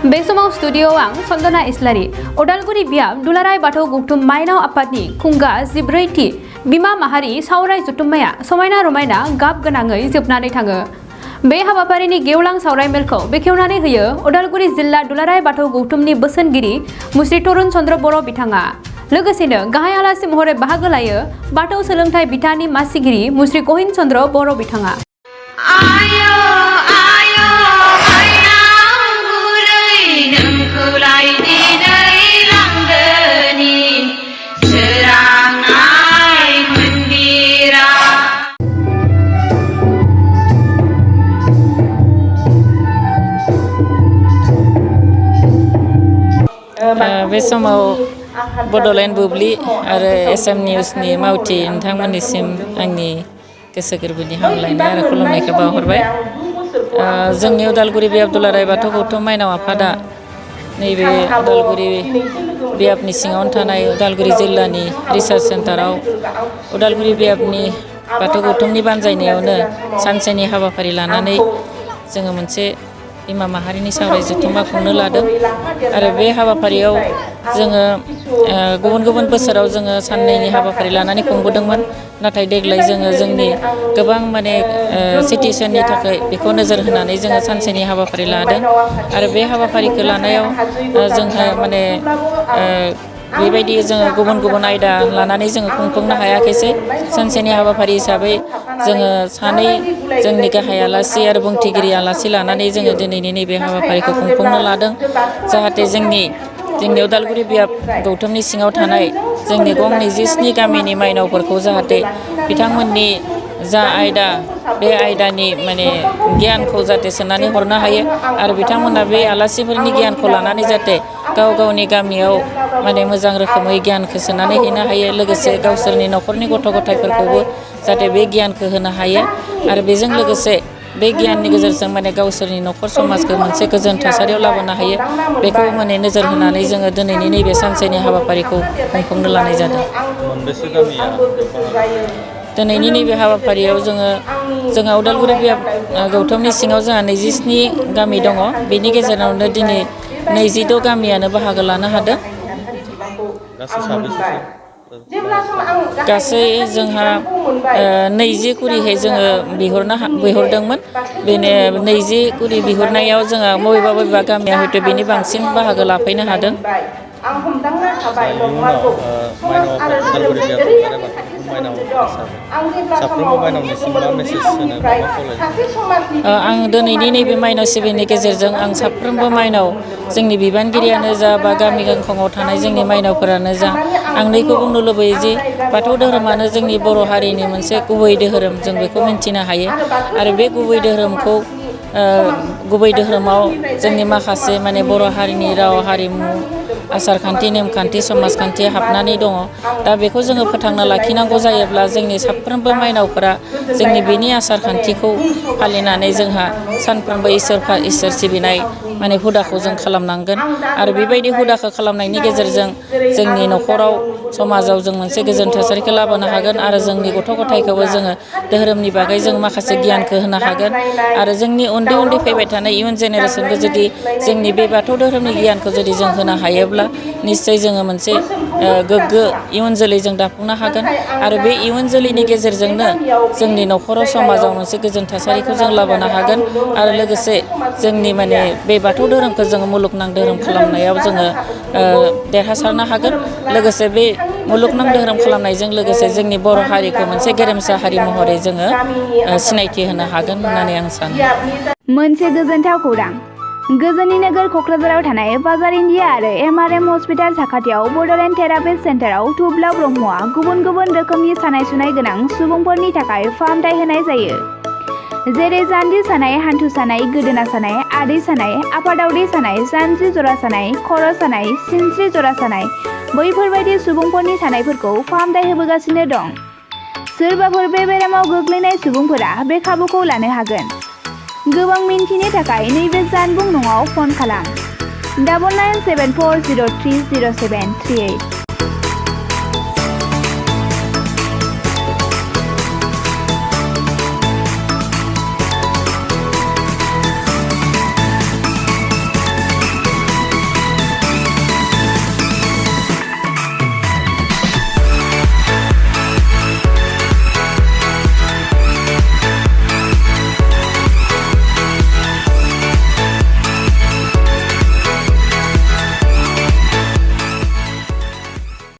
बे समाव स्टुडियोआव आं सन्दना इस्लारि उदालगुरि बियाब दुलाराय बाथौ गौथुम माइनाव आफादनि खुंगा 14थि बिमा माहारि सावराय जथुम्माया समायना रमायना गाब गोनाङै जोबनानै थाङो। बे हाबाफारिनि गेवलां सावराय मेलखौ बेखेवनानै होयो उदालगुरि जिल्ला दुलाराय बाथौ गौथुमनि बोसोनगिरि मुस्रि तरुन चन्द्र बर' बिथाङा। लोगोसेनो गाहाय आलासि महरै बाहागो लायो बाथौ सोलोंथाइ बिथानि मासिगिरि मुस्रि गहिन चन्द्र बर' बिथाङा। बे समाव बड'लेण्ड बुब्लि आरो एसाम निउसनि मावथि नोंथांमोननिसिम आंनि गोसो गोरबोनि हामलायनाय आरो खुलुमनायखौ बावहरबाय। जोंनि उदालगुरि बियाब दुलाराय बाथौ गौथुम माइनाव आफादा नैबे उदालगुरि बियाबनि सिङावनो थानाय उदालगुरि जिल्लानि रिसार्च सेन्टाराव उदालगुरि बियाबनि बाथौ गौथुमनि बानजायनायावनो सानसेनि हाबाफारि लानानै जोङो मोनसे बिमा माहारिनि सावराय जथुम्मा खुंनो लादों आरो बे हाबाफारियाव जोङो गुबुन गुबुन बोसोराव जोङो साननैनि हाबाफारि लानानै खुंबोदोंमोन, नाथाय देग्लाय जोङो जोंनि गोबां सिटुएसननि थाखाय बेखौ नोजोर होनानै जोङो सानसेनि हाबाफारि लादों आरो बे हाबाफारिखौ लानायाव जोंहा बेबायदि जोङो गुबुन गुबुन आयदा लानानै जोङो खुंफुंनो हायाखैसै। सानसेनि हाबाफारि हिसाबै जोङो सानै जोंनि गाहाय आलासि आरो बुंथिगिरि आलासि लानानै जोङो दिनैनि नैबे हाबाफारिखौ खुंफुंनो लादों, जाहाथे जोंनि उदालगुरि बियाब गौथुमनि सिङाव थानाय जोंनि गं 27 गामिनि माइनावफोरखौ जाहाथे बिथांमोननि जा आयदा बे आयदानि गियानखौ जाहाथे सोनानै हरनो हायो आरो बिथांमोना बे आलासिफोरनि गियानखौ लानानै जाहाथे गाव गावनि गामियाव मोजां रोखोमै गियानखौ सोनानै हैनो हायो, लोगोसे गावसोरनि न'खरनि गथ' गथायफोरखौबो जाहाथे बे गियानखौ होनो हायो आरो बेजों लोगोसे बे गियाननि गेजेरजों गावसोरनि न'खर समाजखौ मोनसे गोजोन थासारियाव लाबोनो हायो, बेखौ नोजोर होनानै जोङो दिनैनि नैबे सानसेनि हाबाफारिखौ खुंफुंनो लानाय जादों। दिनैनि नैबे हाबाफारियाव जोंहा उदालगुरि बियाब गौथुमनि सिङाव जोंहा 27 गामि दङ, बेनि गेजेरावनो दिनै 26 गामियानो बाहागो लानो हादों। गासै जोंहा 20 कुरिहै जोङो बिहरदोंमोन। बेनो 20 कुरि बिहरनायाव जोंहा बबेबा गामिया हयथ' बेनि बांसिन बाहागो लाफैनो हादों। आं दिनैनि नैबे माइनाव सिबिनायनि गेजेरजों आं साफ्रोमबो माइनाव जोंनि बिबानगिरियानो जा बा गामि गांखंआव थानाय जोंनि माइनावफोरानो जा, आं नैखौ बुंनो लुबैयो जे बाथौ धोरोमानो जोंनि बर' हारिनि मोनसे गुबै धोरोम, जों बेखौ मिन्थिनो हायो आरो बे गुबै धोरोमाव जोंनि माखासे बर' हारिनि राव हारिमु आसार खान्थि नेमखान्थि समाजखान्थि हाबनानै दङ। दा बेखौ जोङो फोथांना लाखिनांगौ जायोब्ला जोंनि साफ्रोमबो माइनावफोरा जोंनि बेनि आसार खान्थिखौ फालिनानै जोंहा सानफ्रोमबो इसोर सिबिनाय हुदाखौ जों खालामनांगोन आरो बेबायदि हुदाखौ खालामनायनि गेजेरजों जोंनि न'खराव समाजाव जों मोनसे गोजोन थासारिखौ लाबोनो हागोन आरो जोंनि गथ' गथायखौबो जोङो धोरोमनि बागै जों माखासे गियानखौ होनो हागोन आरो जोंनि उन्दै फैबाय थानाय इयुन जेनेरेसनखौ जुदि जोंनि बे बाथौ धोरोमनि गियानखौ जुदि जों होनो हायोब्ला निस्सय जोङो मोनसे गोग्गो इयुन जोलै जों दाफुंनो हागोन आरो बे इयुन जोलैनि गेजेरजोंनो जोंनि न'खराव समाजाव मोनसे गोजोन थासारिखौ जों लाबोनो हागोन आरो लोगोसे जोंनि बे बाथौ धोरोमखौ जोङो मुलुगनां धोरोम खालामनायाव जोङो देरहासारनो हागोन। लोगोसे बे मुलुगनां धोरोम खालामनायजों लोगोसे जोंनि बर' हारिखौ मोनसे गेरेमसा हारि महरै जोङो सिनायथि होनो हागोन होननानै आं सानो। मोनसे गोजोनथाव खौरां, गोजोननि नोगोर क'क्राझाराव थानाय बाजार इन्डिया आरो MRM हस्पिटाल साखाथियाव बड'लेण्ड थेरापिस्ट सेन्टाराव थुब्ला ब्रह्मआ गुबुन गुबुन रोखोमनि सानाय सुनाय गोनां सुबुंफोरनि थाखाय फाहामथाय होनाय जायो। जेरै जान्जि सानाय, हान्थु सानाय, गोदोना सानाय, आदै सानाय, आफादावदै सानाय, जानजि जरा सानाय, खर' सानाय, सिनस्रि जरा सानाय, बैफोरबायदि सुबुंफोरनि सानायफोरखौ फाहामथाय होबोगासिनो दं। सोरबाफोर बे बेरामाव गोग्लैनाय सुबुंफोरा बे खाबुखौ लानो हागोन। गोबां मिन्थिनो थाखाय नैबे जानबुं नङाव फन खालाम 9974030738।